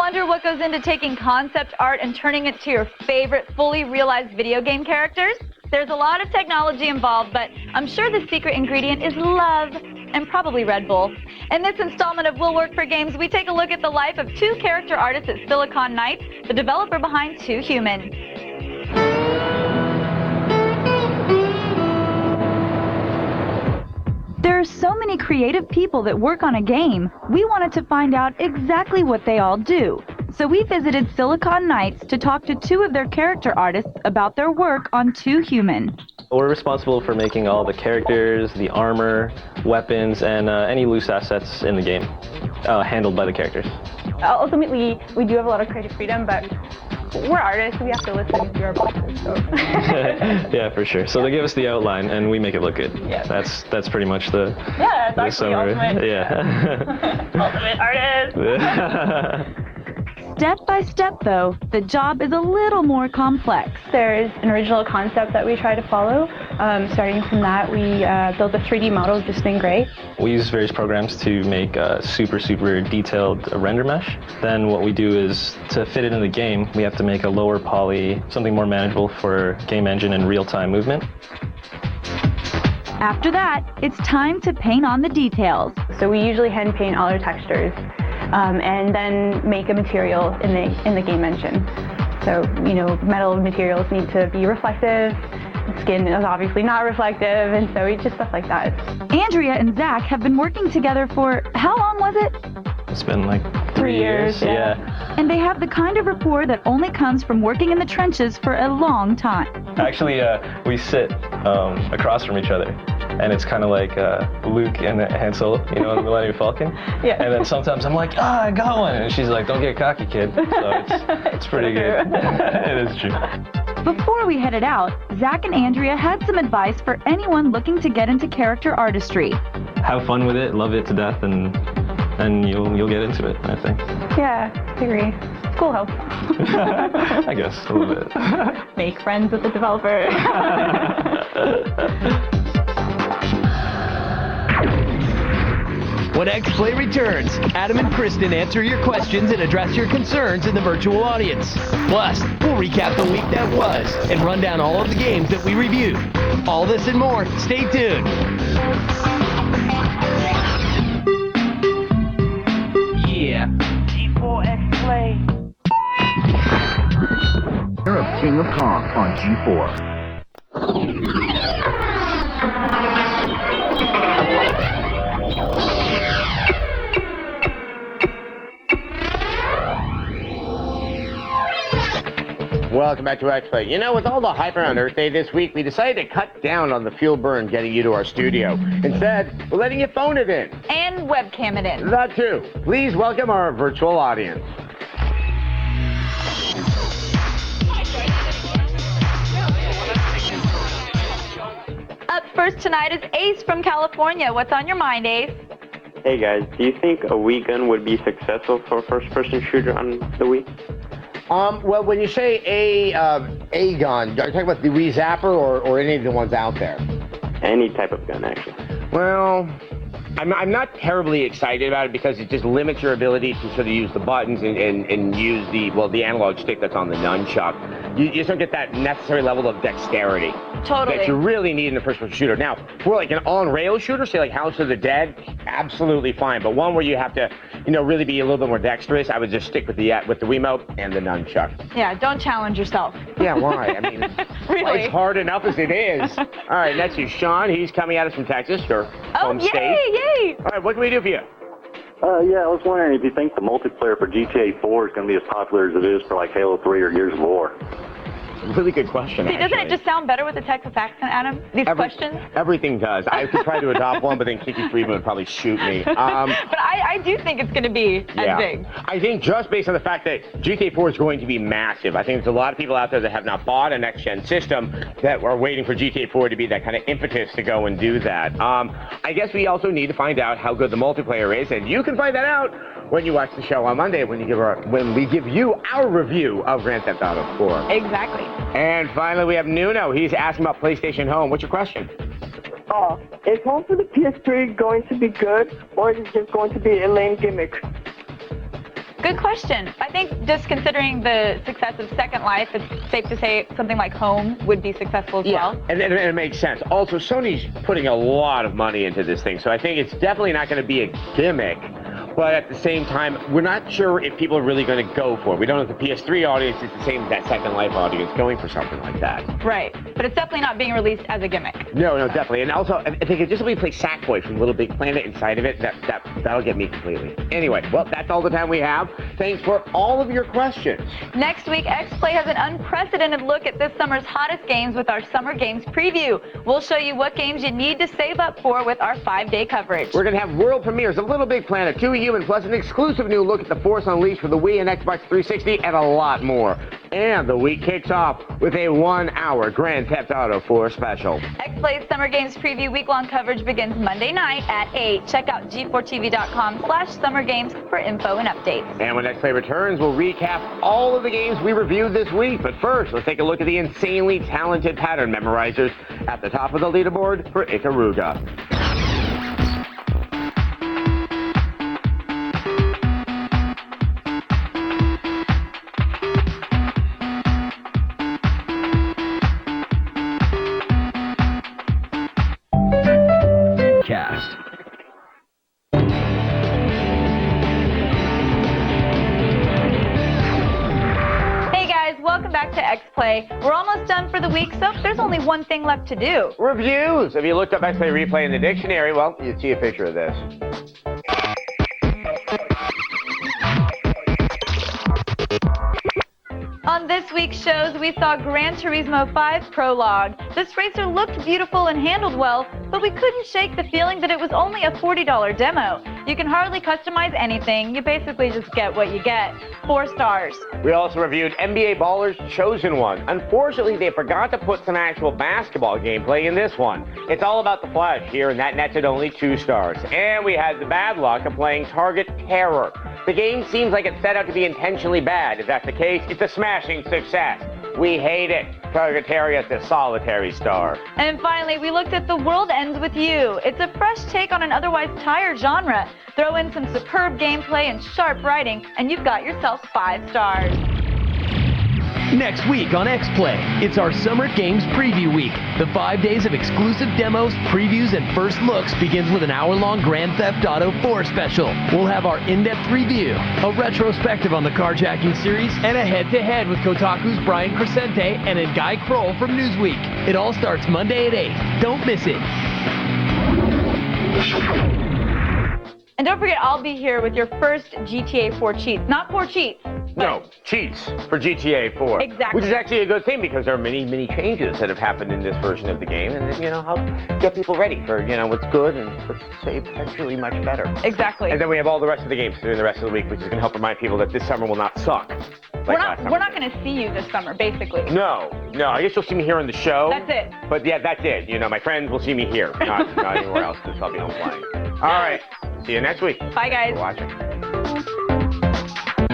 wonder what goes into taking concept art and turning it to your favorite fully realized video game characters? There's a lot of technology involved, but I'm sure the secret ingredient is love, and probably Red Bull. In this installment of Will Work for Games, we take a look at the life of two character artists at Silicon Knights, the developer behind dehumming. There are so many creative people that work on a game, we wanted to find out exactly what they all do. So we visited Silicon Knights to talk to two of their character artists about their work on dehumming. We're responsible for making all the characters, the armor, weapons, and any loose assets in the game, handled by the characters. Ultimately, we do have a lot of creative freedom, but we're artists, so we have to listen to our bosses. So. Yeah, for sure. So they give us the outline, and we make it look good. Yeah. That's pretty much the that's the actually summary. ultimate. Yeah. Ultimate artist. Step by step, though, the job is a little more complex. There's an original concept that we try to follow. Starting from that, we build a 3D model just in gray. We use various programs to make a super detailed render mesh. Then what we do is, to fit it in the game, we have to make a lower poly, something more manageable for game engine and real-time movement. After that, it's time to paint on the details. So we usually hand paint all our textures. And then make a material in the game engine. So, metal materials need to be reflective. Skin is obviously not reflective, and so it's just stuff like that. Andrea and Zach have been working together for, how long was it? It's been like 3 years. Yeah. And they have the kind of rapport that only comes from working in the trenches for a long time. Actually, we sit across from each other. And it's kind of like Luke and Han Solo, in the Millennium Falcon. Yeah. And then sometimes I'm like, I got one. And she's like, don't get cocky, kid. So it's pretty good. It is true. Before we headed out, Zach and Andrea had some advice for anyone looking to get into character artistry. Have fun with it, love it to death, and you'll get into it, I think. Yeah, I agree. School helps. I guess, a little bit. Make friends with the developer. When X-Play returns, Adam and Kristen answer your questions and address your concerns in the virtual audience. Plus, we'll recap the week that was and run down all of the games that we reviewed. All this and more. Stay tuned. Yeah. G4 X-Play. You're a King of Kong on G4. Welcome back to X-Play. With all the hype around Earth Day this week, we decided to cut down on the fuel burn getting you to our studio. Instead, we're letting you phone it in. And webcam it in. That too. Please welcome our virtual audience. Up first tonight is Ace from California. What's on your mind, Ace? Hey guys, do you think a Wii gun would be successful for a first-person shooter on the Wii? Well, when you say a gun, are you talking about the Wii Zapper or any of the ones out there? Any type of gun, actually. Well, I'm not terribly excited about it because it just limits your ability to sort of use the buttons and use the analog stick that's on the nunchuck. You just don't get that necessary level of dexterity that you really need in a first-person shooter. Now, for like an on-rail shooter, say like House of the Dead, absolutely fine. But one where you have to, really be a little bit more dexterous, I would just stick with the Wiimote and the nunchuck. Yeah, don't challenge yourself. Yeah, why? I mean, really? It's hard enough as it is. All right, next is Sean. He's coming at us from Texas, your home state. Yay! All right, what can we do for you? Yeah, I was wondering if you think the multiplayer for GTA 4 is going to be as popular as it is for like Halo 3 or Gears of War. Really good question. See, doesn't it just sound better with a Texas accent, Adam? These questions? Everything does. I could try to adopt one, but then Kiki Friedman would probably shoot me. But I do think it's going to be as big. I think just based on the fact that GTA 4 is going to be massive. I think there's a lot of people out there that have not bought a next-gen system that are waiting for GTA 4 to be that kind of impetus to go and do that. I guess we also need to find out how good the multiplayer is, and you can find that out when you watch the show on Monday when we give you our review of Grand Theft Auto 4. Exactly. And finally, we have Nuno. He's asking about PlayStation Home. What's your question? Is Home for the PS3 going to be good, or is it just going to be a lame gimmick? Good question. I think just considering the success of Second Life, it's safe to say something like Home would be successful as well. And it makes sense. Also, Sony's putting a lot of money into this thing, so I think it's definitely not going to be a gimmick. But at the same time, we're not sure if people are really going to go for it. We don't know if the PS3 audience is the same as that Second Life audience going for something like that. Right. But it's definitely not being released as a gimmick. No, definitely. And also, if they could just let me play Sackboy from Little Big Planet inside of it, that'll get me completely. Anyway, well, that's all the time we have. Thanks for all of your questions. Next week, XPlay has an unprecedented look at this summer's hottest games with our Summer Games Preview. We'll show you what games you need to save up for with our 5-day coverage. We're going to have world premieres of Little Big Planet, 2 Human, plus an exclusive new look at the Force Unleashed for the Wii and Xbox 360, and a lot more. And the week kicks off with a 1-hour Grand Theft Auto 4 special. XPlay's Summer Games Preview week-long coverage begins Monday night at 8. Check out g4tv.com/summergames for info and updates. And when XPlay returns, we'll recap all of the games we reviewed this week. But first, let's take a look at the insanely talented pattern memorizers at the top of the leaderboard for Ikaruga. Cast. Hey guys, welcome back to XPlay. We're almost done for the week, so there's only one thing left to do. Reviews! If you looked up XPlay Replay in the dictionary, well, you'd see a picture of this. On this week's shows, we saw Gran Turismo 5 Prologue. This racer looked beautiful and handled well, but we couldn't shake the feeling that it was only a $40 demo. You can hardly customize anything. You basically just get what you get. 4 stars. We also reviewed NBA Baller's Chosen One. Unfortunately, they forgot to put some actual basketball gameplay in this one. It's all about the flash here, and that nets at only 2 stars. And we had the bad luck of playing Target Terror. The game seems like it's set out to be intentionally bad. If that's the case, it's a smashing success. We hate it. Target Terror gets a solitary star. And finally, we looked at The World Ends With You. It's a fresh take on an otherwise tired genre. Throw in some superb gameplay and sharp writing, and you've got yourself 5 stars. Next week on XPlay, it's our Summer Games Preview Week. The 5 days of exclusive demos, previews, and first looks begins with an hour-long Grand Theft Auto 4 special. We'll have our in-depth review, a retrospective on the carjacking series, and a head-to-head with Kotaku's Brian Crescente and Guy Kroll from Newsweek. It all starts Monday at 8. Don't miss it. And don't forget, I'll be here with your first GTA 4 cheats. Not 4 cheats. No, cheats for GTA 4. Exactly. Which is actually a good thing because there are many, many changes that have happened in this version of the game and, help get people ready for, what's good and what's, say, potentially much better. Exactly. And then we have all the rest of the games during the rest of the week, which is going to help remind people that this summer will not suck. We're not going to see you this summer, basically. No. I guess you'll see me here on the show. That's it. But yeah, that's it. My friends will see me here, not anywhere else because I'll be home playing. All right. See you next week. Bye, guys. Thanks for watching.